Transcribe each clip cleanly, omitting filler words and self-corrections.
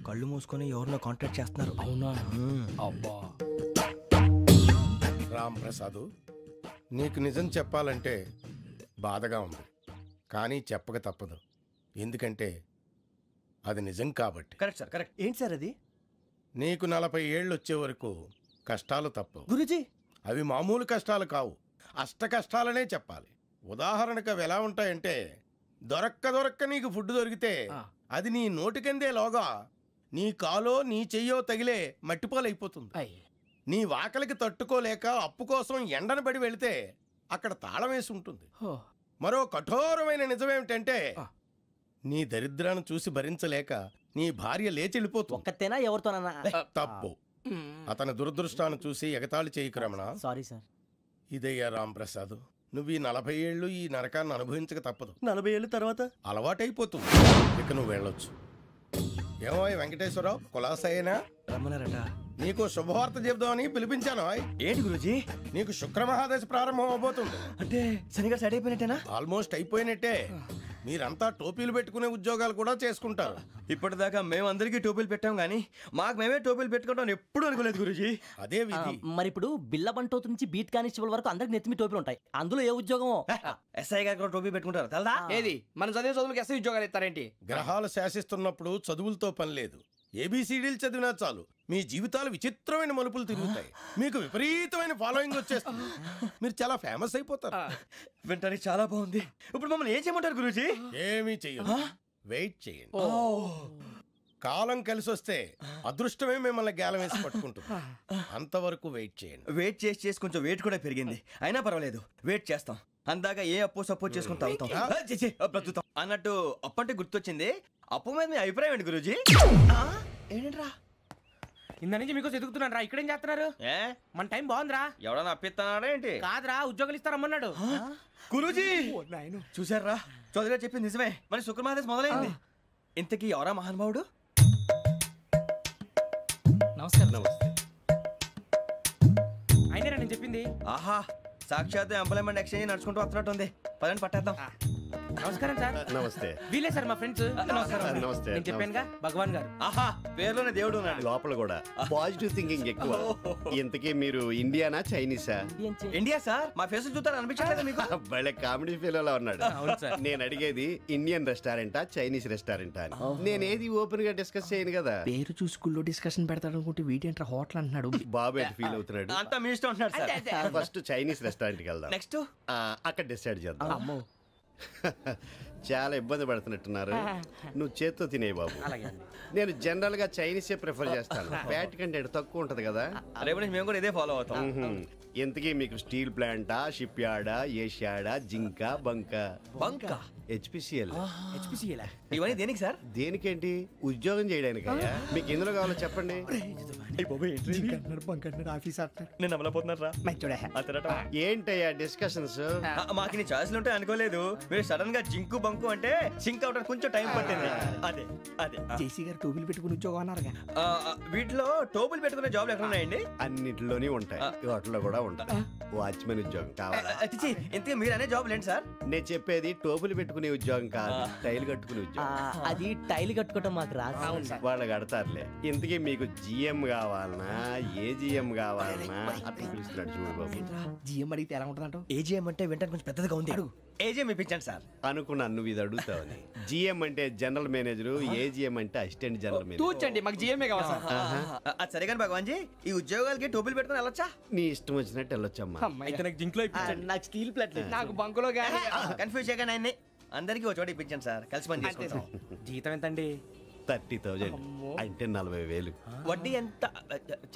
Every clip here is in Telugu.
కళ్ళు మూసుకొని ఎవరినో కాంటాక్ట్ చేస్తున్నారు. అవునా? అబ్బా రామ్ ప్రసాద్, నీకు నిజం చెప్పాలంటే బాధగా ఉంది, కానీ చెప్పక తప్పదు. ఎందుకంటే అది నిజం కాబట్టి. Correct sir, correct. ఏంటి సార్ అది? నీకు 40 ఏళ్ళు వచ్చే వరకు కష్టాలు తప్పవు గురూజీ. అవి మామూలు కష్టాలు కావు, అష్ట కష్టాలనే చెప్పాలి. ఉదాహరణకు అవి ఎలా ఉంటాయంటే, దొరక్క నీకు ఫుడ్ దొరికితే అది నీ నోటికందే లోగా నీ కాలో నీ చెయ్యో తగిలే మట్టిపాలైపోతుంది. నీ వాకలికి తట్టుకోలేక అప్పు కోసం ఎండను పడి వెళితే అక్కడ తాళం వేసి ఉంటుంది. మరో కఠోరమైన నిజమేమిటంటే, నీ దరిద్రాన్ని చూసి భరించలేక నీ భార్య లేచి వెళ్ళిపోతుంది. ఒక్కతేనా ఎవరితోనన్నా? తప్పు. అతని దురదృష్టాన్ని చూసి ఎగతాళి చేయకు రమణ. Sorry sir. ఇదయ్యా రాంప్రసాద్, నువ్వు ఈ 40 ఏళ్ళు ఈ నరకాన్ని అనుభవించక తప్పదు. 40 ఏళ్ళ తర్వాత అలవాటైపోతుంది. ఇక నువ్వు వెళ్ళొచ్చు. ఏమో వెంకటేశ్వరరావు, కులాసైనా రమ్మన్నారట. నీకు శుభవార్త చెబుదామని పిలిపించాను. ఏంటి గురూజీ? నీకు శుక్రమహాదశ ప్రారంభం అవబోతుంది. అంటే శనిగా సెట్ అయిపోయినట్టేనా? ఆల్మోస్ట్ అయిపోయినట్టే. మీరంతా టోపీలు పెట్టుకునే ఉద్యోగాలు కూడా చేసుకుంటారు. ఇప్పటిదాకా మేమందరికీ టోపీలు పెట్టాం గానీ మాకు మేమే టోపీలు పెట్టుకుంటాం ఎప్పుడు అనుకోలేదు గురూజీ. అదే విధి. మరి ఇప్పుడు బిల్ల బంటోతు నుంచి బీట్ కానిస్టేబుల్ వరకు అందరికి నెత్తిమి టోపీలు ఉంటాయి. అందులో ఏ ఉద్యోగం? ఎస్ఐ గారు కూడా టోపీ పెట్టుకుంటారు తెలదా? ఏది మన చదివే చదువులకు ఎస్ఐ ఉద్యోగాలు ఇస్తారేంటి? గ్రహాలు శాసిస్తున్నప్పుడు చదువులతో పని లేదు. ఏబిసిడీలు చదివినా చాలు మీ జీవితాలు విచిత్రమైన మలుపులు తిరుగుతాయి. మీకు విపరీతమైన ఫాలోయింగ్ వచ్చేస్తుంది. మీరు చాలా ఫేమస్ అయిపోతారు. వింటానికి చాలా బాగుంది. ఇప్పుడు మమ్మల్ని ఏం చేయమంటారు గురూజీ? ఏమీ చెయ్యదు, వెయిట్ చేయండి. కాలం కలిసి వస్తే అదృష్టమే మిమ్మల్ని గేలం వేసి పట్టుకుంటుంది. అంతవరకు వెయిట్ చేయండి. వెయిట్ చేసి కొంచెం వెయిట్ కూడా పెరిగింది. అయినా పర్వాలేదు, వెయిట్ చేస్తాం. అందాక ఏ అప్పు సపోర్ట్ చేసుకుని బ్రతుకుతాం అన్నట్టు. అప్పు అంటే గుర్తొచ్చింది. అప్పు మీద మీ అభిప్రాయం ఏంటి గురూజీ? ఏంటరా ఇంత నుంచి మీకు ఎదుగుతున్నాను రా. ఇక్కడేం చేస్తున్నారు? మన టైం బాగుందిరా. ఎవడన్నా అప్పిస్తున్నాడా ఏంటి? కాదురా, ఉద్యోగాలు ఇస్తారమ్మన్నాడు గురూజీ. చూసారా, చౌదరిగా చెప్పింది నిజమే. మరి శుక్రమహాదశ మొదలైంది. ఇంతకీ ఎవరా మహానుభావుడు? నమస్కారం. అయినా నేను చెప్పింది. ఆహా, సాక్షాత్ ఎంప్లాయ్మెంట్ ఎక్స్చేంజ్ నడుచుకుంటూ వస్తున్నట్టు ఉంది. పదండి పట్టేద్దాం. నమస్కారం సార్. నమస్తే. వీలే సార్ మా ఫ్రెండ్స్. నమస్తే. నేను చెప్పానుగా భగవాన్ గారు. ఆహా, పేర్లోనే దేవుడు ఉన్నాడు. లోపల కూడా పాజిటివ్ థింకింగ్ ఎక్కువ. ఇంతకీ మీరు ఇండియానా చైనీసా? India sir. మా ఫేస్ చూస్తారు అనిపించలేదు మీకు? భలే కామెడీ ఫీల్ అలా ఉన్నాడు. నేను అడిగేది ఇండియన్ రెస్టారెంటా చైనీస్ రెస్టారెంటా అని. నేనేది ఓపెన్ గా డిస్కస్ చేయను కదా. పేరు చూసుకుల్లో డిస్కషన్ పెడతాడు అనుకుంటే వీటేంట్రా హోటల్ అంటున్నాడు. బాబు ఎట్ ఫీల్ అవుతున్నాడు? అంతా మీ ఇష్టం అంటున్నాడు సార్. ఫస్ట్ చైనీస్ రెస్టారెంట్ కి వెళ్దాం. నెక్స్ట్ అక్కడ డిసైడ్ చేద్దాం. చాలా ఇబ్బంది పడుతున్నట్టున్నారు. నువ్వు చేత్తో తినే బాబు. నేను జనరల్ గా చైనీసే ప్రిఫర్ చేస్తాను. ఫ్యాట్ కంటెంట్ తక్కువ ఉంటది కదా. రేపు నుంచి మేము కూడా ఇదే ఫాలో అవుతాం. ఎంతకీ మీకు స్టీల్ ప్లాంటా, షిప్ యార్డా, ఏషియాడా, జింక, బంక, హెచ్పిసిఎల్. ఇవన్నీ దేనికి సార్? దేనికేంటి? ఉద్యోగం చేయడానికి. మీకు ఎందులో కావాలో చెప్పండి. నేను అమలపోతున్నారా? ఏంటయ్యా డిస్కషన్స్? మాకు నీ ఛాయిస్లు ఉంటాయి అనుకోలేదు. మీరు సడన్ గా జింకు బంకు అంటే సింక్ అవడానికి కొంచెం టైం పట్టింది. అదే అదే జేసీ గారు టోపీలు పెట్టుకుని ఉద్యోగం అన్నారు. వీటిలో టోపులు పెట్టుకునే జాబ్లు ఎక్కడ ఉన్నాయండి? అన్నిటిలోనే ఉంటాయి, వాటిలో కూడా ఉంటాయి. వాచ్మెన్ ఉద్యోగం కావాలా? ఇంతకీ మీరు అనే జాబ్ ఏంటి సార్? నేను చెప్పేది టోపులు పెట్టుకునే ఉద్యోగం కాదు, టైల్ కట్టుకునే ఉద్యోగం. అది టైల్ కట్టుకోవటం మాకు రాదు. వాళ్ళు కడతారులే. ఇంతకీ మీకు జిఎం కావాలనా, ఏ జిఎం కావాలనా? అట్లా పిలుస్తున్నాడు చూడు బాబు. జిఎం అడిగితే ఎలా ఉంటుందంట? ఏజీఎం అంటే వింటానికి కొంచెం పెద్దదిగా ఉంది. ఏజీఎం ఇప్పించండి సార్. అనుకున్నాను నువ్వు ఇది అడుగుతావని. జిఎం అంటే జనరల్ మేనేజర్, ఏజిఎం అంటే అసిస్టెంట్ జనరల్ మేనేజర్. తూచండి, మాకు జిఎంఏ కావాలి సార్. అది సరే కానీ భగవాన్ జీ, ఈ ఉద్యోగాలకి టోపులు పెట్టుకుని వెళ్ళొచ్చా? నీ ఇష్టం వచ్చినట్టు వెళ్ళొచ్చమ్మా. నాకు జింక్లో నాకు స్టీల్ ప్లేట్, నాకు బంకులో గానీ. కన్ఫ్యూజ్ చేయగానే ఆయన్ని అందరికీ ఒక చోట ఇప్పించండి సార్. కలిసి పని చేసుకుంటాం. జీతం ఎంతండి? 30,000 అంటే 40,000. వడ్డీ ఎంత?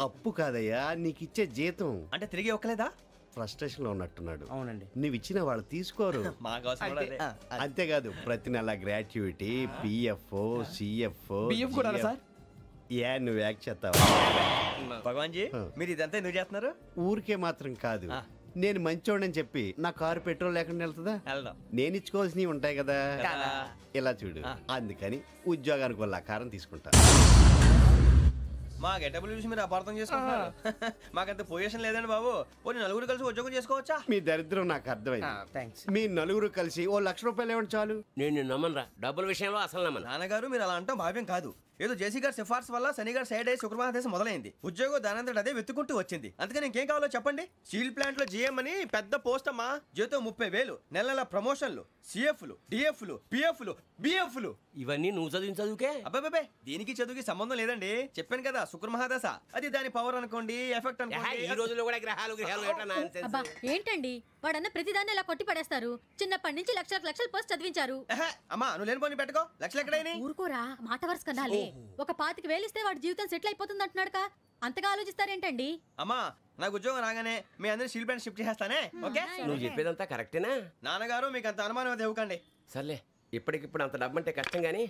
అప్పు కాదయ్యా, నీకు ఇచ్చే జీతం. అంటే తిరిగి ఒక్కలేదా? ఫ్రస్ట్రేషన్ లో ఉన్నట్టున్నాడు. అవునండి. నువ్వు ఇచ్చిన వాళ్ళు తీసుకోరు. అంతేకాదు ప్రతి నెల గ్రాట్యుటీ, పిఎఫ్, సిఎఫ్ కూడా సార్. ఏ నువ్వు యాక్ట్ చేస్తావా? భగవాన్ జీ, మీరు ఇదంతా ఎందుకు చేస్తున్నారు? ఊరికే మాత్రం కాదు, నేను మంచోడని చెప్పి నా కారు పెట్రోల్ లేకుండా వెళ్తుందా? నేను ఇచ్చుకోవాల్సినవి ఉంటాయి కదా. ఇలా చూడు, అందుకని ఉద్యోగానికి వాళ్ళ ఆకారం తీసుకుంటా. మా గెటబుల్ చూసి మీరు అపార్థం చేసుకుంటున్నారు. మాకంత పొజిషన్ లేదండి బాబు. పోనీ నలుగురు కలిసి ఉద్యోగం చేసుకోవచ్చా? మీ దరిద్రం నాకు అర్థమైంది. మీ నలుగురు కలిసి ఓ 1,00,000 రూపాయలు ఇవ్వండి చాలు. నేను నమ్మనరా, డబ్బుల విషయంలో అసలు నమ్మను. నాన్నగారు, మీరు అలా అంటాం భావ్యం కాదు. ఏదో జేసీ గారి సిఫార్సు వల్ల శని గారు సైడ్ అయ్యి శుక్రమహాదేశం మొదలైంది. ఉద్యోగం దానంతటి అదే వెతుకుంటూ వచ్చింది. అందుకని ఇంకేం కావాలో చెప్పండి. స్టీల్ ప్లాంట్ లో జీఎం అని పెద్ద పోస్ట్ అమ్మా. జీతం 30,000, నెల నెల ప్రమోషన్లు, సిఎఫ్లు, డిఎఫ్లు, పిఎఫ్లు, బిఎఫ్లు. ఇవన్నీ నువ్వు చదివిన చదువుకే? అబ్బాబే దీనికి చదువుకి సంబంధం లేదండి. చెప్పాను కదా శుక్రమహాదశ, అది దాని పవర్ అనుకోండి, ఎఫెక్ట్ అనుకోండి. ఈ రోజుల్లో కూడా గ్రహాలు అబ్బా ఏంటండి వాడన్న ప్రతిదాన్ని ఇలా కొట్టి పడేస్తారు. చిన్నప్పటి నుంచి లక్షల పోస్ట్ చదివించారు. అమ్మా నువ్వు లేని పోనీ పెట్టుకో. లక్షలు ఎక్కడైనా ఊరుకోరా, మాట వరుస కదాలే. ఒక 25,000 ఇస్తే వాడి జీవితం సెటిల్ అయిపోతుంది అంటున్నాడుగా, అంతగా ఆలోచిస్తారేంటండి? అమ్మా నాకు ఉద్యోగం రాగానే మీ అందరి స్టీల్ ప్లాంట్ షిఫ్ట్ చేస్తానే. ఓకే నువ్వు చెప్పేదంతా కరెక్టేనా? నాన్నగారు మీకు అంత అనుమానం అది ఇవ్వకండి. సర్లే, ఇప్పటికిప్పుడు అంత డబ్బు అంటే కష్టం గానీ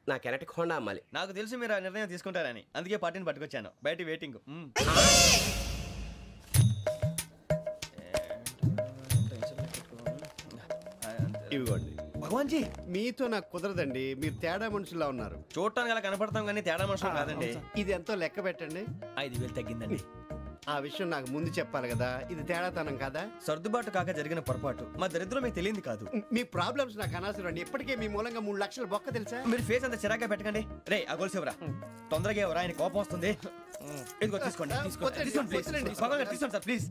నాకు ఎలక్ట్రిక్ హోండా అమ్మాలి. నాకు తెలుసు మీరు ఆ నిర్ణయం తీసుకుంటారని, అందుకే పార్టీని పట్టుకొచ్చాను. బయట వెయిటింగ్. ఇవ్వండి. భగవాన్ జీ మీతో నాకు కుదరదండి, మీరు తేడా మనుషుల్లా ఉన్నారు. చూడటానికి అలా కనపడతాం కానీ తేడా మనుషులు కాదండి. ఇది ఎంతో లెక్క పెట్టండి. 5,000 తగ్గిందండి. ఆ విషయం నాకు ముందు చెప్పాలి కదా, ఇది తేడాతనం కదా. సర్దుబాటు కాక జరిగిన పొరపాటు. మా దరిద్రం మీకు తెలియదు కాదు. మీ ప్రాబ్లమ్స్ నాకు అనవసరం అండి. ఇప్పటికే మీ మూలంగా 3 లక్షల బొక్క తెలుసా. మీరు ఫేస్ అంత చిరాగ్గా పెట్టకండి. రే ఆ గొలుసేవరా, తొందరగా ఎవరా, ఆయన కోపం వస్తుంది. ఇదిగో తీసుకోండి. భగవాన్ గారు తీసుకోండి సార్ ప్లీజ్.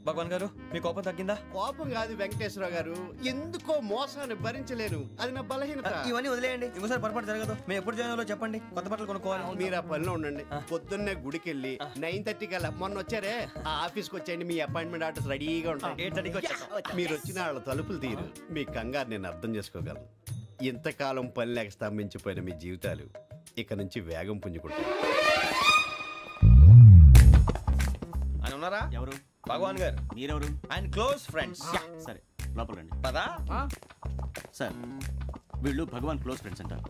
భగవాన్ గారు మీ కోపం తగ్గిందా? కోపం కాదు వెంకటేశ్వర గారు, ఎందుకో మోసాన్ని భరించలేను, అది నా బలహీనత. ఇవన్నీ వదిలేయండి, ఇంకోసారి పొరపాటు జరగదు. మేము ఎప్పుడు జాయిన్ అవ్వాలో చెప్పండి, కొత్త బట్టలు కొనుక్కోవాలి. మీరు ఆ పనిలో ఉండండి. పొద్దున్నే గుడికి వెళ్ళి 9:30 కల్లా, మొన్న వచ్చారే ఆ ఆఫీస్కి వచ్చేయండి. మీ అపాయింట్మెంట్ ఆర్డర్స్ రెడీగా ఉంటాయి. 8:30కి వచ్చేస్తాం. మీరు వచ్చిన వాళ్ళ తలుపులు తీరు. మీ కంగారు నేను అర్థం చేసుకోగలను. ఇంతకాలం పని లేక స్తంభించిపోయిన మీ జీవితాలు ఇక నుంచి వేగం పుంజుకుంటాయి. ఆయన ఉన్నారా? ఎవరు? భగవాన్ గారు. మీరెవరు? ఆయన క్లోజ్ ఫ్రెండ్స్. సరే లోపల రండి. పదా సార్ వీళ్ళు భగవాన్ క్లోజ్ ఫ్రెండ్స్ అంటారు.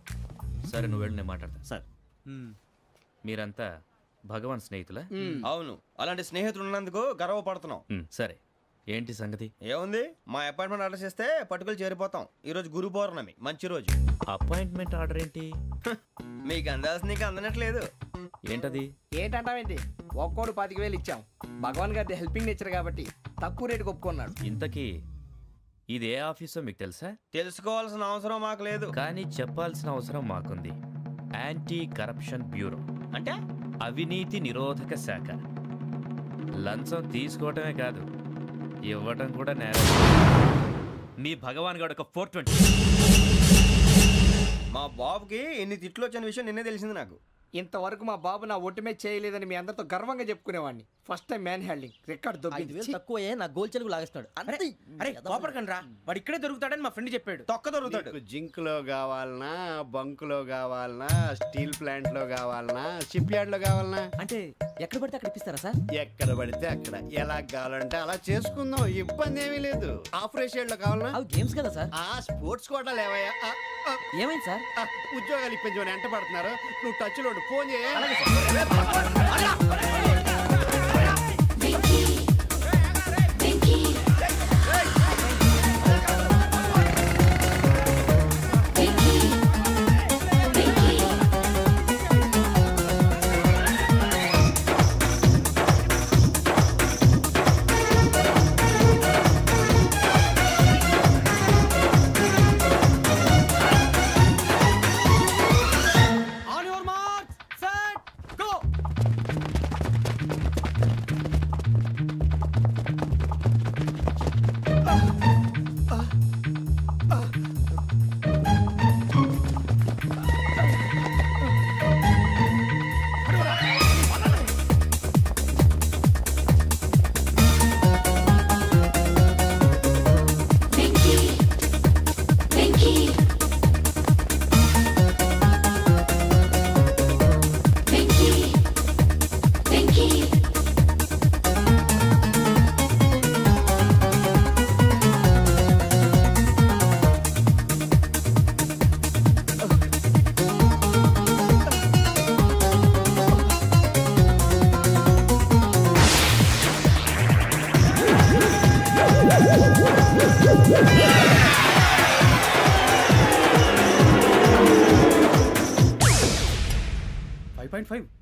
సరే నువ్వు వెళ్ళి నేను మాట్లాడతా. సార్ మీరంతా భగవాన్ స్నేహితులా? అవును, అలాంటి స్నేహితులు ఉన్నందుకు గర్వపడుతున్నాం. సరే ఏంటి సంగతి? ఏముంది, మా అపాయింట్మెంట్ ఆర్డర్ చేస్తే పట్టుకులు చేరిపోతాం. ఈ రోజు గురు పౌర్ణమి, మంచి రోజు. అపాయింట్మెంట్ ఆర్డర్ ఏంటి? మీకు అందాల్సిన నీకు అందనట్లేదు. ఏంటది? ఏంటంటావేంటి? ఒక్కోడు 25,000 ఇచ్చాం. భగవాన్ గారి హెల్పింగ్ నేచర్ కాబట్టి తక్కువ రేటుకి ఒప్పుకున్నాడు. ఇంతకీ ఇది ఏ ఆఫీసో మీకు తెలుసా? తెలుసుకోవాల్సిన అవసరం మాకు లేదు, కానీ చెప్పాల్సిన అవసరం మాకుంది. యాంటీ కరప్షన్ బ్యూరో అంటే అవినీతి నిరోధక శాఖ. లంచం తీసుకోవటమే కాదు, ఇవ్వటం కూడా నేరం. మీ భగవాన్ గారు ఒక 420. మా బాబుకి ఎన్ని తిట్లు వచ్చిన విషయం నిన్నే తెలిసింది నాకు. ఇంతవరకు మా బాబు నా ఒట్టుమే చేయలేదని మీ అందరితో గర్వంగా చెప్పుకునేవాడిని. ఫస్ట్ టైం మ్యాన్ హ్యాండింగ్ రికార్డ్ దొబ్బింది. 5,000 తక్కువే, నా గోల్ చెలుగు లాగేస్తున్నాడు. అరే కోపడకండి రా, వాడు ఇక్కడే దొరుకుతాడని మా ఫ్రెండ్ చెప్పాడు. తొక్క దొరుకుతాడు. మీకు జింక్ లో కావాలనా, బంక్ లో కావాలనా, స్టీల్ ప్లాంట్ లో కావాలనా, షిప్ యార్డ్ లో కావాలనా? అంటే ఎక్కడ పడితే అక్కడ ఇప్పిస్తారా సార్? ఎక్కడ పడితే అక్కడ, ఎలా కావాలంటే అలా చేసుకుందాం, ఇబ్బంది ఏమీ లేదు. ఆపరేషన్ లో కావాలనా? అవి గేమ్స్ కదా సార్. ఆ స్పోర్ట్స్ కోటా లేవయ్యా. ఏమైంది సార్? ఉద్యోగాలు ఇప్పించమని ఎంట పడుతున్నారు. నువ్వు టచ్ లో ఫోన్ చేయ.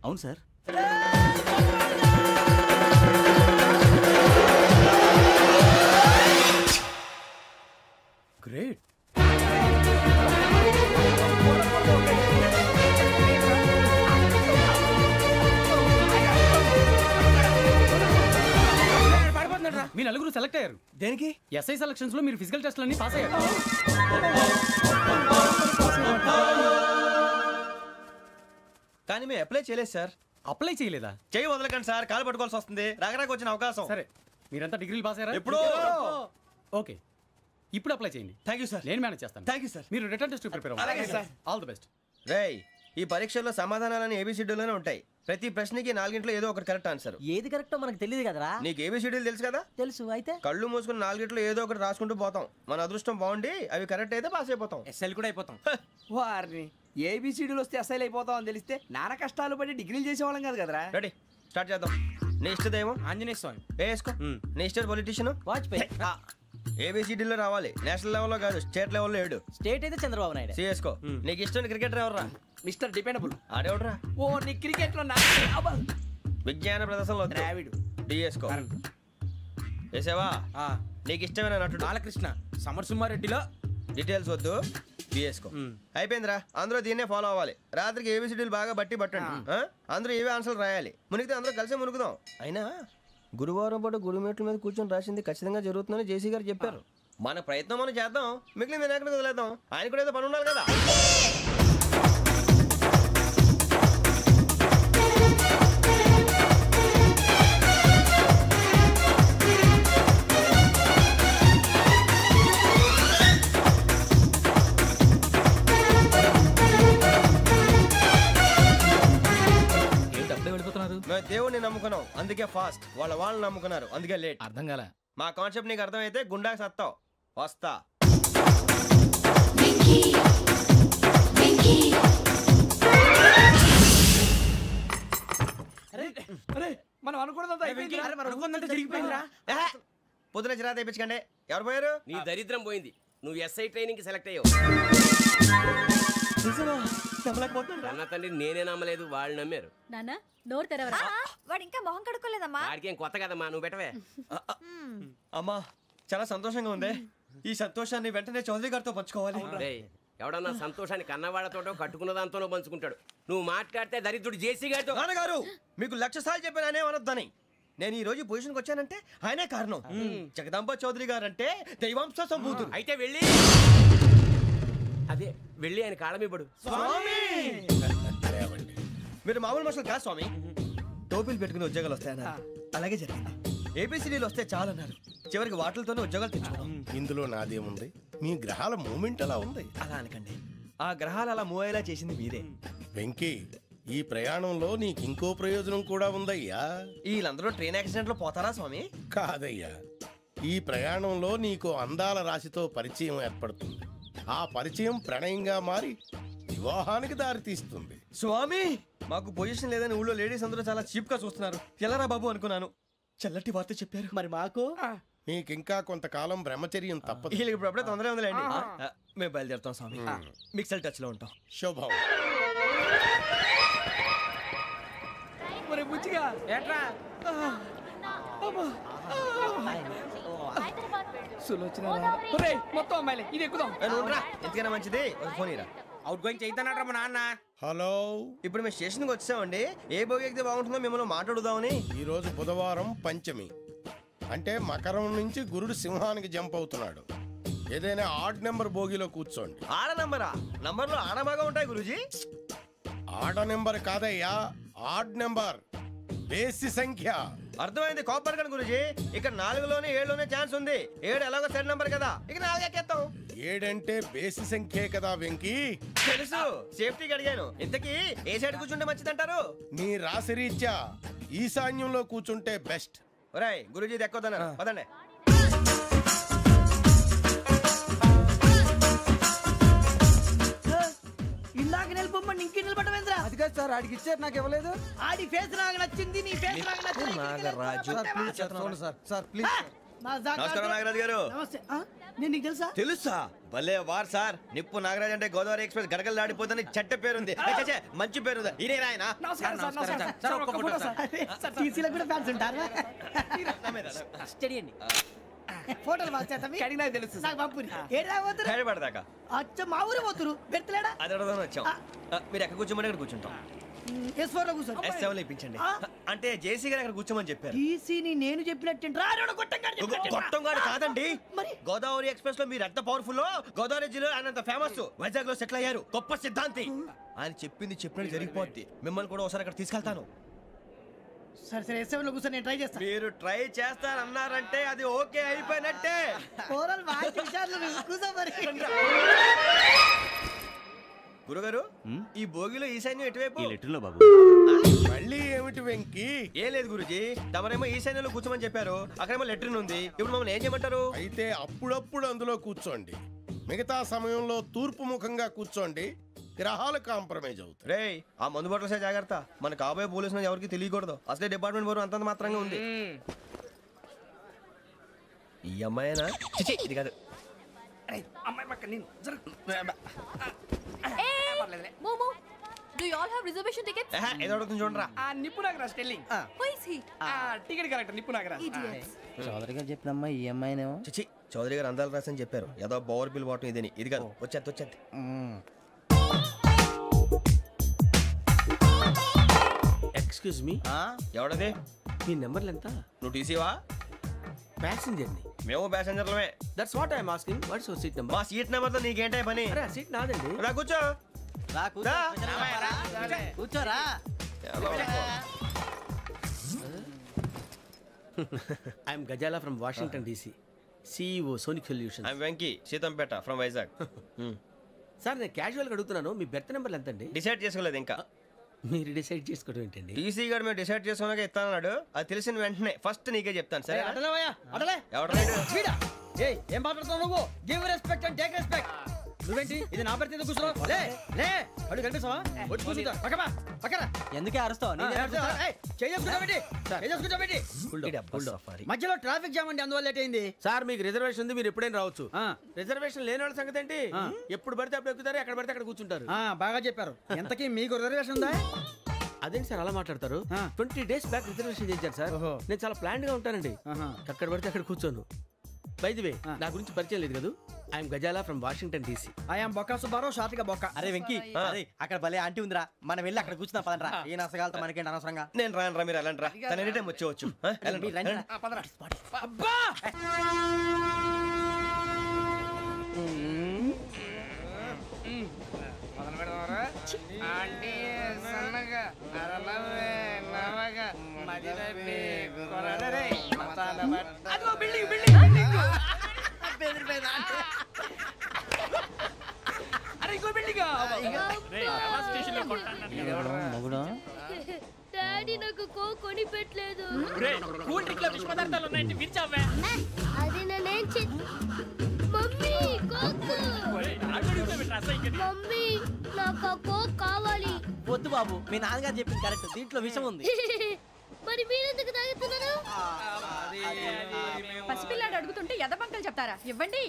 అవును సార్. గ్రేట్. సెలెక్ట్ అయ్యారు. దేనికి? ఎస్ఐ సెలక్షన్స్ లో మీరు ఫిజికల్ టెస్ట్ అన్ని పాస్ అయ్యారు. కానీ మేము అప్లై చేయలేదు సార్. అప్లై చేయలేదా? చేయి వదలకండి సార్, కాలు పట్టుకోవాల్సి వస్తుంది. రాగరాకు వచ్చిన అవకాశం. సరే, మీరంతా డిగ్రీలు పాస్ అయ్యారా? ఎప్పుడో. ఓకే, ఇప్పుడు అప్లై చేయండి. Thank you sir. నేను మేనేజ్ చేస్తాను. Thank you sir. మీరు రిటర్న్ టెస్ట్ ప్రిపేర్ అలాగే సార్. All the best. రేయ్, ఈ పరీక్షల్లో సమాధానాలని ఏబిసిడ్యూల్లోనే ఉంటాయి. ప్రతి ప్రశ్నకి 4 ఏదో ఒకటి కరెక్ట్ ఆన్సర్. ఏది కరెక్టో మనకు తెలియదు కదరా. నీకు ఏబిసిడ్యూల్ తెలుసు కదా? తెలుసు. అయితే కళ్ళు మూసుకుని 4 ఏదో ఒకటి రాసుకుంటూ పోతాం. మన అదృష్టం బాగుండి అవి కరెక్ట్ అయితే పాస్ అయిపోతాం. ఎస్ఎల్ కూడా అయిపోతాం. వారిని ఏబిసిడీలు వస్తే ఎస్ఐలు అయిపోతాం అని తెలిస్తే నానా కష్టాలు పడి డిగ్రీలు చేసేవాళ్ళం కాదు కదరా. రెడీ, స్టార్ట్ చేద్దాం. నీ ఇష్టదేమో ఆంజనేయ స్వామి. వేసుకో. నీ ఇష్ట పొలిటీషియన్ వాజ్పేయి. ఏబిసిడీలో రావాలి, నేషనల్ లెవెల్లో కాదు, స్టేట్ లెవెల్లో 7. స్టేట్ అయితే చంద్రబాబు నాయుడు. సిఎస్కో. నీకు ఇష్టం క్రికెటర్ ఎవర్రా? Mister dependable. ఆడేవడరా? ఓ నీ క్రికెట్ లో విజ్ఞాన ప్రదర్శనలో ద్రావిడు. డిఎస్కో. వేసావా? నీకు ఇష్టమైన నటుడు? బాలకృష్ణ. సమర్ సుమారెడ్డిలో డీటెయిల్స్ వద్దు, బిఎస్కో. అయిపోయిందిరా. అందరూ దీన్నే ఫాలో అవ్వాలి. రాత్రికి ఏబిసిడీలు బాగా బట్టి పట్టండి. అందరూ ఏవే ఆన్సర్లు రాయాలి. మునిగితే అందరూ కలిసి మునుగుదాం. అయినా గురువారం పాటు గురుమేట్ల మీద కూర్చొని రాసింది ఖచ్చితంగా జరుగుతుందని జేసీ గారు చెప్పారు. మన ప్రయత్నం మనం చేద్దాం, మిగిలింది వినాయకుడికి వదిలేద్దాం. ఆయన కూడా ఏదో పని ఉండాలి కదా. మేము దేవుడిని నమ్ముకున్నాం, అందుకే ఫాస్ట్. వాళ్ళు నమ్ముకున్నారు, అందుకే లేట్. అర్థం కాలే. మా కాన్సెప్ట్ నీకు అర్థమైతే గుండాకి సత్తావు. వస్తా. మనం అనుకున్నదంతా జరిగిపోయిందిరా. పొద్దున చిరా తెప్పించకండి. ఎవరు పోయారు? నీ దరిద్రం పోయింది. నువ్వు ఎస్ఐ ట్రైనింగ్ కి సెలెక్ట్ అయ్యావు. అన్న తండ్రి నేనే నమ్మలేదు, వాళ్ళు నమ్మారు. నాన్న నోరు తెరవరా. వాడు ఇంకా మొహం కడుక్కోలేదమ్మా. వాడికి ఏం కొత్త కదమ్మా, నువ్వు పెట్టవే. అమ్మా, చాలా సంతోషంగా ఉంది. ఈ సంతోషాన్ని వెంటనే చౌదరి గారితో పంచుకోవాలి. ఎవడన్నా సంతోషాన్ని కన్నవాళ్లతోటో కట్టుకున్న దాంతోనో పంచుకుంటాడు. నువ్వు మాట్లాడితే దరిద్రుడు జేసీ గారితో. నాన్నగారు, మీకు 1,00,000 సార్లు చెప్పాను ఆయనే అనొద్దని. నేను ఈ రోజు పొజిషన్కి వచ్చానంటే ఆయనే కారణం. జగదాంబ చౌదరి గారు అంటే దైవాంశ సంభూతుడు. అయితే వెళ్ళి అదే వెళ్ళి ఆయన కాళ్ళమివ్వడు. మీరు మామూలు మనుషులు కాదు స్వామి. టోపీలు పెట్టుకుని ఉద్యోగాలు వస్తాయన్నారు, అలాగే జరిగింది. ఏబిసిడీలు వస్తే చాలన్నారు, చివరికి వాటిలతోనే ఉద్యోగాలు తెచ్చుకున్నాం. ఇందులో నాదేముంది? మీ గ్రహాల మూమెంట్ అలా ఉంది. అలా అనకండి, ఆ గ్రహాలు అలా మూవ్ అయ్యేలా చేసింది మీరే. వెంకీ, ఈ ప్రయాణంలో నీకు ఇంకో ప్రయోజనం కూడా ఉందయ్యా. వీళ్ళందరూ ట్రైన్ యాక్సిడెంట్ లో పోతారా స్వామి? కాదయ్యా, ఈ ప్రయాణంలో నీకు అందాల రాశితో పరిచయం ఏర్పడుతుంది. ఆ పరిచయం ప్రణయంగా మారి వివాహానికి దారితీస్తుంది. స్వామి, మాకు పొజిషన్ లేదని ఊళ్ళో లేడీస్ అందరూ చాలా చీప్ గా చూస్తున్నారు. ఎలారా బాబు అనుకున్నాను. చల్లటి వార్త చెప్పారు. మరి మాకు నీకింకా కొంతకాలం బ్రహ్మచర్యం తప్పదు. వీళ్ళకి ఇప్పుడు అప్పుడే తొందరగా ఉందిలేండి. మేము బయలుదేరుతాం స్వామి. మిక్సెల్ టచ్ లో ఉంటాం. శుభం. మొత్తం అమ్మాయిలే, ఇది ఎక్కుదాం. ఎందుకైనా మంచిది ఒక ఫోన్ ఇరా. అవుట్ గోయింగ్ చేద్దానట్రా మా నాన్న. హలో, ఇప్పుడు మేము స్టేషన్కి వచ్చామండి. ఏ బోగి ఎక్కితే బాగుంటుందో మిమ్మల్ని మాట్లాడుదామని. ఈరోజు బుధవారం పంచమి, అంటే మకరం నుంచి గురుడు సింహానికి జంప్ అవుతున్నాడు. ఏదైనా ఆడ్ నెంబర్ బోగిలో కూర్చోండి. ఆడ నంబరా? నంబర్లో ఆడ బాగా ఉంటాయి గురూజీ. ఆడ నెంబర్ కాదయ్యా, ఆడ్ నెంబర్, బేసి సంఖ్య. అర్థమైంది. కాపర్ కన్ గురూజీ, ఇక్కడ 4లోనే 7లోనే ఛాన్స్ ఉంది. 7 ఎలాగో సెడ్ నంబర్ కదా, ఇక 4 ఎక్కేస్తాం. 7 అంటే బేసి సంఖ్యే కదా వెంకీ. తెలుసు, సేఫ్టీకి అడిగాను. ఇంతకీ ఏ సైడ్ కూర్చుంటే మంచిదంటారు? నీ రాశి రీత్యా ఈశాన్యంలో కూర్చుంటే బెస్ట్. ఒరేయ్, గురూజీ దెక్కొద్దన్నారు, పదండి. ఇందాక నిలబొమ్మని ఇంకే నిలబడమేంద్రా? అది కాదు సార్, ఆడికి ఇచ్చారు, నాకు ఇవ్వలేదు. ఆడి ఫేస్ నాకు నచ్చింది, నీ ఫేస్ నాకు నచ్చింది. నాగరాజు. Sir please. నమస్కారం నాగరాజు గారు. నమస్తే. నేను నీకు తెలుసా? తెలుసా? భలే వార్ సార్. నిప్పు నాగరాజ్ అంటే గోదావరి ఎక్స్ప్రెస్ గడగలు దాడిపోతుంది చెట్ట పేరుంది. మంచి పేరు. ఇదే ఆయన. టీసీలో కూడా ఫ్యాన్స్ ఉంటారా? స్టడీ అండి. ఫోటోలు కడిగి నాకు తెలుసు. నాకు పంపుని. ఏడా పోతురు? హైదరాబాద్ దాకా. అచ్చ మా ఊరు పోతురు. పెడతలేడా? అది అడగదామని వచ్చాం. మీరు ఎక్కడ కూర్చోమని అక్కడ కూర్చుంటాం. S4 లో కూర్చో. S7 లో ఇప్పించండి. అంటే జేసీ గారు అక్కడ కూర్చోమని చెప్పారు. టీసీని నేను చెప్పినట్టు గొట్టంగాడు కాదండి. గోదావరి ఎక్స్ప్రెస్ లో మీరు ఎంత పవర్ఫుల్, గోదావరి జిల్లా ఆయన ఫేమస్, వైజాగ్ లో సెటిల్ అయ్యారు, గొప్ప సిద్ధాంతి. ఆయన చెప్పింది చెప్పినట్టు జరిగిపోద్ది. మిమ్మల్ని కూడా ఒకసారి అక్కడ తీసుకెళ్తాను. సరే S7 లో కూర్చో, నేను ట్రై చేస్తాను. మీరు ట్రై చేస్తారన్నారంటే అది ఓకే అయిపోయినట్టే. గురుగారు ఈ భోగిలో ఈశాన్యం ఎటువైపు? ఈ లెటర్లో బాబు. మళ్ళీ ఏమిటి వెంకీ? ఏం లేదు గురుజీ, తమరేమో ఈశాన్యంలో కూర్చోమని చెప్పారు, అక్కడేమో లెటర్ ఉంది. ఇప్పుడు మమ్మల్ని ఏం చేయమంటారు? అయితే అప్పుడప్పుడు అందులో కూర్చోండి, మిగతా సమయంలో తూర్పు ముఖంగా కూర్చోండి. గ్రహాలు కాంప్రమైజ్ అవుతాయి. రే ఆ మందు బట్టలసే జాగ్రత్త, మన కాబోయే పోలీసులు ఎవరికి తెలియకూడదు. అసలే డిపార్ట్మెంట్ బోరు అంతంత మాత్రంగా ఉంది. ఈ అమ్మాయినా? చిచి, ఇది కాదు. అమ్మాయి పక్క నేను Momo, do you all have reservation tickets? ఏదో అడుగుతుంది చూడరా. నిప్పు Nagaraj telling. Who is he? Ticket correct, నిప్పు నాగరాజ్. చౌదరి గారు చెప్పినమ్మా ఈ అమ్మాయినేమో. చిచి, చౌదరి గారు అందాలు రాసని చెప్పారు. ఏదో బోర్ బిల్ వాటం ఇదని. ఇది కాదు, వచ్చేది. Excuse me, ఎవడది? మీ నెంబర్లు ఎంత? నువ్వు టీసీవా? ప్యాసింజర్ ని. మేము ప్యాసెంజర్లమే. That's what I'm asking. What's your seat number? మా సీట్ నెంబర్ తో నీకేంటే పని? అరే సీట్ నాదండి. రా కూర్చో. కూర్చోరా. I'm Gazala from Washington DC, CEO Sonic Solution. I'm Venky, Seethampeta from Vizag. Sir నేను క్యాజువల్ గా అడుగుతున్నాను, మీ బెర్త్ నెంబర్లు ఎంత అండి? డిసైడ్ చేసుకోలేదు ఇంకా. మీరు డిసైడ్ చేసుకోవడం ఏంటండి? టీసీ గారు మేము డిసైడ్ చేసుకున్నాక ఇస్తానన్నాడు. అది తెలిసిన వెంటనే ఫస్ట్ నీకే చెప్తాను. సరే ఏం మాట్లాడుతావు నువ్వు? Give respect and take respect. నువ్వేంటి ఇది నా పరిస్థితి ఎందుకు కూర్చున్నావు? లే అడుగు కనిపిస్తావా? వచ్చి కూర్చుంటా. పక్కన ఎందుకే అరుస్తావు? మధ్యలో ట్రాఫిక్ జామ్ అండి, అందువల్ల లేట్ అయింది. సార్ మీకు రిజర్వేషన్ ఉంది, మీరు ఎప్పుడైనా రావచ్చు. రిజర్వేషన్ లేని వాళ్ళ సంగతి ఏంటి? ఎప్పుడు పడితే అప్పుడు ఎక్కుతారు, ఎక్కడ పడితే అక్కడ కూర్చుంటారు. బాగా చెప్పారు. ఎంతకీ మీకు రిజర్వేషన్ ఉందా? అదేంటి సార్ అలా మాట్లాడతారు? 20 days బ్యాక్ రిజర్వేషన్ చేశారు సార్. నేను చాలా ప్లాన్డ్ గా ఉంటానండి, అక్కడ పడితే అక్కడ కూర్చోను. బై ది వే, నా గురించి పరిచయం లేదు కదా. I'm Gazala from Washington DC. I'm Bokka Subbarao, short గా బొక్క. అరే వెంకీ, అక్కడ భలే ఆంటీ ఉందిరా, మనం వెళ్ళి అక్కడ కూర్చున్నా పదండ్రా. ఏ నసగాలతో మనకేంటి అనవసరంగా. నేను రాను, మీరు వెళ్ళండి రా. తన ఎనీ టైం వచ్చేవచ్చు. అబ్బా డాడీ నాకు కోక్ కొని పెట్టలేదు. అది నేనేం మమ్మీ కోక్. మమ్మీ నాకు ఆ కోక్ కావాలి. వద్దు బాబు, మీ నాన్నగారు చెప్పింది కరెక్ట్, దీంట్లో విషయం ఉంది. మరి మీరెందుకు తాగుతున్నారు? పసిపిల్లాడు అడుగుతుంటే ఎదబంకలు చెప్తారా? ఇవ్వండి.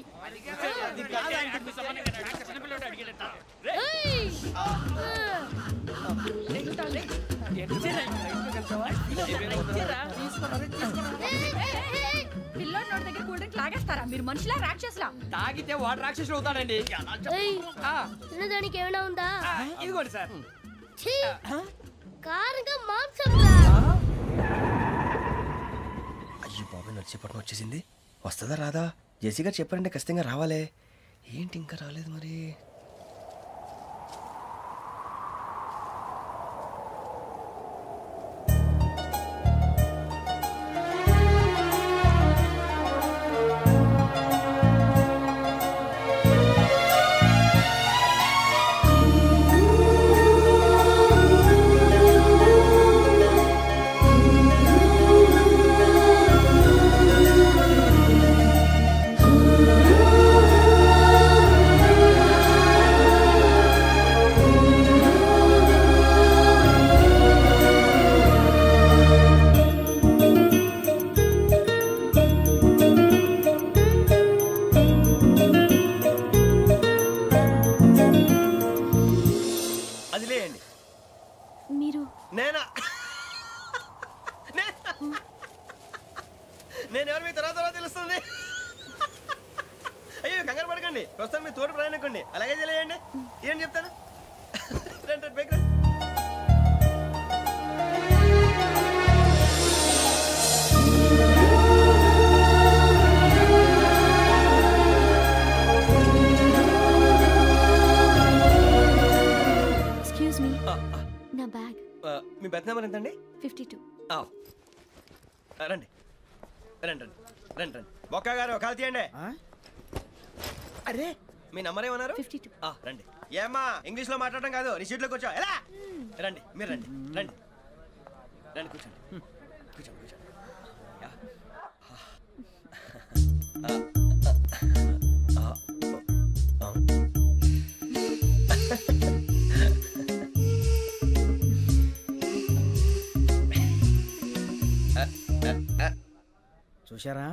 పిల్లోడి నోటి దగ్గర కూల్ డ్రింక్ లాగేస్తారా? మీరు మనుషులా రాక్షసులా? తాగితే వాడు రాక్షసుడు అవుతాడండి. తినడానికి ఏమైనా ఉందా? ఇదిగోండి సార్. కారంగా మాంసం. అయ్యో బాబు, నడిచేపట్నం వచ్చేసింది. వస్తుందా రాదా? జెసి గారు చెప్పారంటే ఖచ్చితంగా రావాలే. ఏంటి ఇంకా రాలేదు మరి? నేను ఎవరు మీ తర్వాత తెలుస్తుంది. అయ్యో కంగారు పడకండి, ప్రస్తుతం మీ తోటి ప్రయాణకండి. అలాగే తెలియండి, ఏం చెప్తాను. ఎక్స్క్యూజ్ మీ, నా బ్యాగ్. మీ బెత్ నెంబర్ ఎంతండి? 52. రండి రండి రండి రండి రండి బొక్క గారు కాల్ తీయండి. అరే మీ నంబర్ ఏమన్నారు? 52. రండి. ఏమ్మా ఇంగ్లీష్ లో మాట్లాడడం కాదు, నీ సీట్లో కూర్చో. ఎలా రండి, మీరు రండి రండి రండి కూర్చోండి కూర్చోండి కూర్చోండి. చూశారా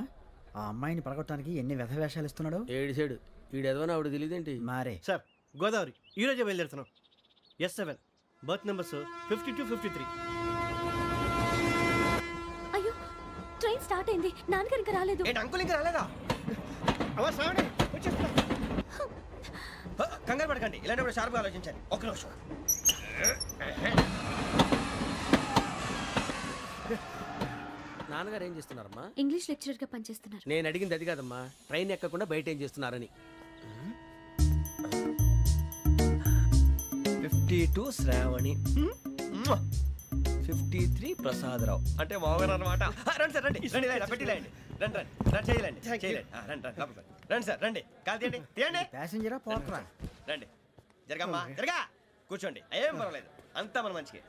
ఆ అమ్మాయిని పడగొట్టడానికి ఎన్ని వ్యధ వేషాలు ఇస్తున్నాడు. ఏడు సైడు వీడు ఎదవని ఆవిడ తెలియదేంటి? మారే సార్ గోదావరి ఈరోజే బయలుదేరుతున్నాం. S7 berth numbers 52, 53. అయ్యో ట్రైన్ స్టార్ట్ అయింది, నాన్నగారు ఇంకా రాలేదు. ఏంటి అంకుల్ ఇంకా రాలేదా? కంగారు పడకండి, ఇలాంటప్పుడు షార్ప్గా ఆలోచించండి. ఒక్క నిమిషం. నాన్నగారు ఏం చేస్తున్నారమ్మా? ఇంగ్లీష్ లెక్చరర్ గా పనిచేస్తున్నారు. నేను అడిగింది అది కాదమ్మా, ట్రైన్ ఎక్కకుండా బయట ఏం చేస్తున్నారని. 52 శ్రావణి, 53 ప్రసాదరావు అంటే మామగారు అనమాట. రండి సార్ రండి రండి పెట్టి లేండి. రండి రండి రండి చేయలేండి చేయలేండి. రండి రండి లోపలికి రండి సార్ రండి. కాల్ తీయండి తీయండి. ప్యాసింజరా పోట్రా. రండి జరగమ్మా జరగా కూర్చోండి. ఏం పర్వాలేదు, అంతా మన మంచిగా.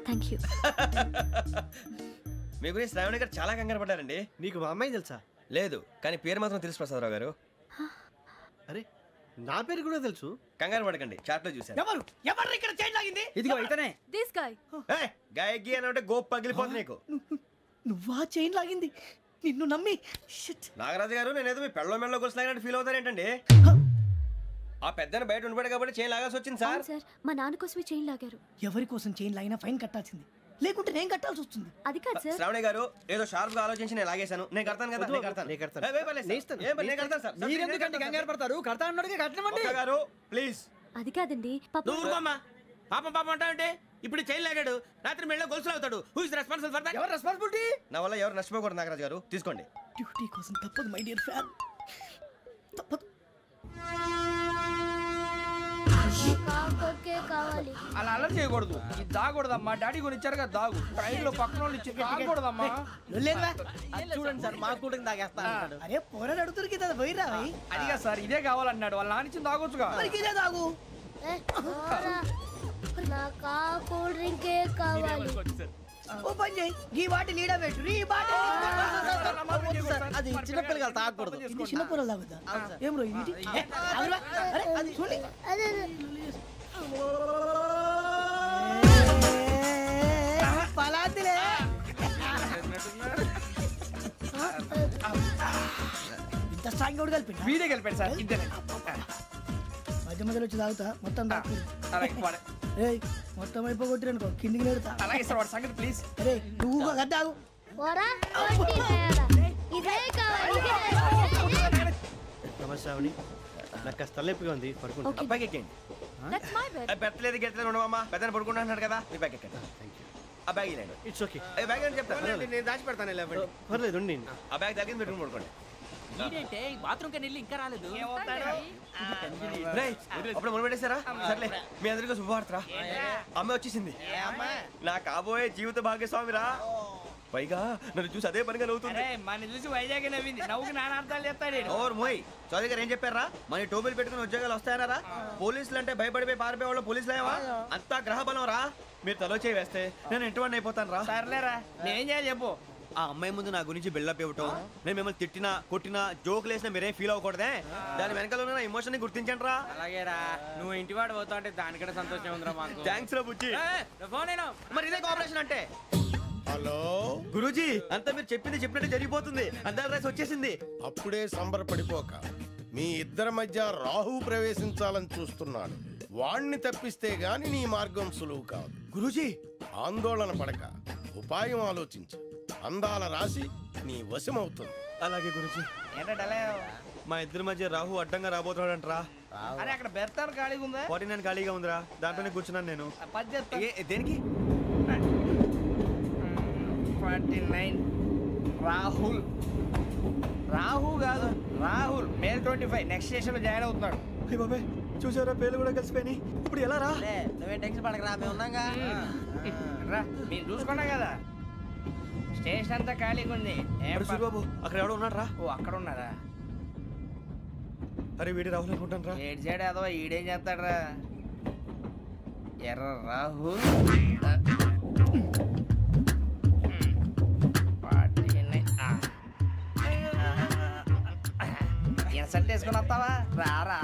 Thank you. మీ గురించి శ్రావణి గారు చాలా కంగారు పడ్డారండి. నీకు మా అమ్మాయి తెలుసా? లేదు, కానీ పేరు మాత్రం తెలుసు ప్రసాదరావు గారు. అరే నా పేరు కూడా తెలుసు. కంగారు పడకండి, చాట్ లో చూసాను. ఎవరు ఎవరు ఇక్కడ చైన్ లాగింది? ఇదిగో ఇతనే. This guy. గాయకి అని అంటే గోప్ పగిలిపోతుంది నీకు. నువ్వా చైన్ లాగింది? నిన్ను నమ్మి. నాగరాజు గారు నేనేదో మీ పెళ్ళ మెళ్ళలో గురిసిలాగినట్టు ఫీల్ అవుతారేంటండి? ఆ పెద్దని బయట ఉండిపోయాడు కాబట్టి చైన్ లాగాల్సి వచ్చింది సార్. సార్ మా నాన్న కోసమే చైన్ లాగారు. ఎవరి కోసం చైన్ లాగినా ఫైన్ కట్టాల్సింది, లేకుంటే నేను కట్టాల్సి వస్తుంది. అది కాదు సార్. శ్రావణి గారు ఏదో షార్ప్ గా ఆలోచించి నేను లాగేశాను. నేను కడతాను కదా, నేను కడతాను. నేను కడతాను సార్. మీరెందుకంటే కంగారు పడతారు? కడతా అన్నాడుగా కట్టమండి. గారు ప్లీజ్. అది కాదండి పాపం పాపం అంటావంటే ఇప్పుడు చైన్ లాగాడు, రాత్రి మెళ్ళ గొలుసులు అవుతాడు. Who is responsible for that? ఎవరు రెస్పాన్సిబిలిటీ? నా వల్ల ఎవరు నష్టపోకూడదు నాగరాజు గారు, తీసుకోండి. డ్యూటీ కోసం తప్పదు మై డియర్ ఫ్యాన్, తప్పదు. అలా అలర్ చేయకూడదు. ఇది దాగకూడదమ్మా. డాడీ కొని ఇచ్చారు కదా దాగు. ట్రైన్ లో పక్కన వాళ్ళు ఇచ్చి దాగకూడదమ్మా. చూడండి సార్, మా కూడా తాగేస్తాను. అరే పోరాడు అడుగుతారు కదా, పోయిరా. అదిగా సార్, ఇదే కావాలన్నాడు. వాళ్ళ నానిచ్చింది తాగొచ్చుగా. ఇదే తాగు. కూల్ డ్రింకే కావాలి. ఓ పని చేయి, ఈ బాటి లీడ పెట్టు. ఈ బాటి అది చిన్నపిల్లలు తాగకూడదు. ఇది చిన్నపిల్లలు తాగుతా. ఏం రో ఇది? అరే అది చూడండి. పలాతిలే. ఇంత స్ట్రాంగ్ కూడా కలిపి వీడే కలిపాడు సార్. ఇద్దరే మధ్య మధ్యలో వచ్చి తాగుతా. మొత్తం మొత్తం అయిపోగొట్టి అనుకో, కిందికి నేడుతా. అలాగే సార్, వాడి సంగతి ప్లీజ్. అరే నువ్వు గద్దాగు. నమస్తే, నాకు కాస్త తలెప్పిగా ఉంది, పడుకుంటా. అబ్బాయికి ఎక్కండి. పెట్టలేదు గెట్టలేదు ఉండవమ్మా, పెద్దని పడుకుంటున్నాడు కదా, మీ బ్యాగ్ ఎక్కండి. ఆ బ్యాగ్ ఇలాండి. It's okay. బ్యాగ్ అని చెప్తాను, నేను దాచి పెడతాను. పర్లేదు. ఆ బ్యాగ్ తగ్గింది పెట్టుకుని పడుకోండి. బాత్రూమ్ కి వెళ్ళి ఇంకా రాలేదు. అప్పుడు మొదలు పెట్టేశారా? సర్లే, మీ అందరికీ శుభవార్తరా. అమ్మ వచ్చేసింది, నా కాబోయే జీవిత భాగ్యస్వామిరా. పైగా నన్ను చూసి అదే పనిగా నవ్వుతుంది. మన చూసి వైజాగ్ నవ్వింది. నవ్వుకి నాన్న అర్థాలు చెప్తాడు. ఓర్ మోయ్, చౌదరి గారు ఏం చెప్పారా? మన టోబీలు పెట్టుకుని ఉద్యోగాలు వస్తాయన్నారా? పోలీసులు అంటే భయపడిపోయి పారిపోయే వాళ్ళు పోలీసులేవా? అంతా గ్రహ బలం రా. మీరు తలో చేయి వేస్తే నేను ఇంటివాడిని అయిపోతాను రా. సర్లేరా, నేనేం చేయాలి చెప్పు. ఆ అమ్మాయి ముందు నా గురించి బిల్డప్ ఇవ్వటం, నేను మిమ్మల్ని తిట్టినా కొట్టినా జోకులు వేసినా మీరేం ఫీల్ అవ్వకూడదే. దాని వెనకాల ఉన్న ఎమోషన్ ని గుర్తించండి రా. అలాగేరా, నువ్వు ఇంటివాడు పోతా అంటే దానికంటే సంతోషం ఉందిరా మాకు. థ్యాంక్స్ రా బుజ్జి. ఫోన్ అయినా మరి ఇదే కోఆపరేషన్ అంటే. హలో గురూజీ, అంతా మీరు చెప్పింది చెప్పినట్టు జరిగిపోతుంది. అందరి రైస్ వచ్చేసింది. అప్పుడే సంబరపడిపోక, మీ ఇద్దరి మధ్య రాహు ప్రవేశించాలని చూస్తున్నాడు. వాణ్ణి తప్పిస్తే గాని నీ మార్గం సులువు కాదు. గురూజీ, ఆందోళన పడక, ఉపాయం ఆలోచించు. అందాల రాశి నీ వశమవుతుంది. అలాగే గురూజీ. మా ఇద్దరి మధ్య రాహు అడ్డంగా రాబోతున్నాడంటరా. అరే అక్కడ బెర్తాను ఖాళీగా ఉందా? 49 ఖాళీగా ఉందిరా, దాంట్లోనే కూర్చున్నాను నేను. పద్దెత్తా. దేనికి? 49 రాహుల్ కాదు రాహుల్ మే 25 నెక్స్ట్ స్టేషన్ లో జాయిన్ అవుతున్నాడు. బాబాయ్ చూసారా పేర్లు కూడా కలిసిపోయినాయి. ఇప్పుడు ఎలా రా? నువ్వేం టెన్షన్ పడకరా, మేము ఉన్నాగా. రా మీరు చూసుకున్నా కదా స్టేషన్ అంతా ఖాళీగా ఉంది. బాబు అక్కడ ఎవడో ఉన్నాడు రా. ఓ అక్కడ ఉన్నారా? అరే వీడి రాహుల్ అనుకుంటాను రా. ఏడు చేయడం అదో ఈడేం చేస్తాడరా? ఎర్ర రాహుల్ ఇన్సర్ట్ వేసుకుని వస్తావా? రారా.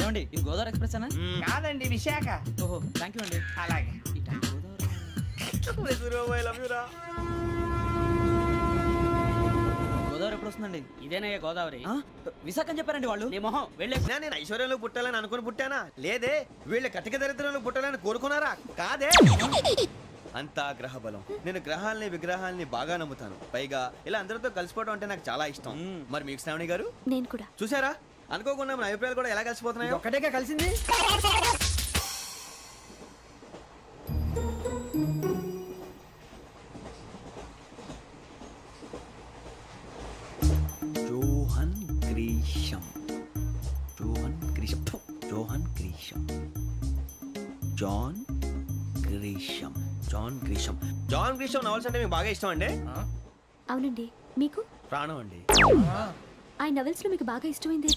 ఏమండి ఇది గోదావరి ఎక్స్ప్రెస్ అనా? కాదండి విశాఖ. ఓహో థ్యాంక్ యూ అండి. అలాగే గోదావరి ఎప్పుడు వస్తుందండి? ఇదేనయ్య గోదావరి. విశాఖ అని చెప్పారండి వాళ్ళు. నీ మొహం వెళ్ళే. నేను ఐశ్వర్యంలో పుట్టాలని అనుకుని పుట్టానా? లేదే. వీళ్ళ కటిక దరిద్రంలో పుట్టాలని కోరుకున్నారా? కాదే. అంతా గ్రహ బలం. నేను గ్రహాలని విగ్రహాలని బాగా నమ్ముతాను. పైగా ఇలా అందరితో కలిసిపోవడం అంటే నాకు చాలా ఇష్టం. మరి మీకు శ్రావణి గారు? నేను కూడా. చూసారా అనుకోకుండా మన అభిప్రాయాలు కూడా ఎలా కలిసిపోతున్నాయి. ఒకటేగా కలిసింది. John Grisham John Grisham John Grisham John Grisham John Grisham John Grisham novels అంటే మీకు బాగా ఇష్టం అండి? అవునండి. మీకు? ప్రాణం అండి. ఆ నవెల్స్ లో మీకు బాగా ఇష్టమైంది?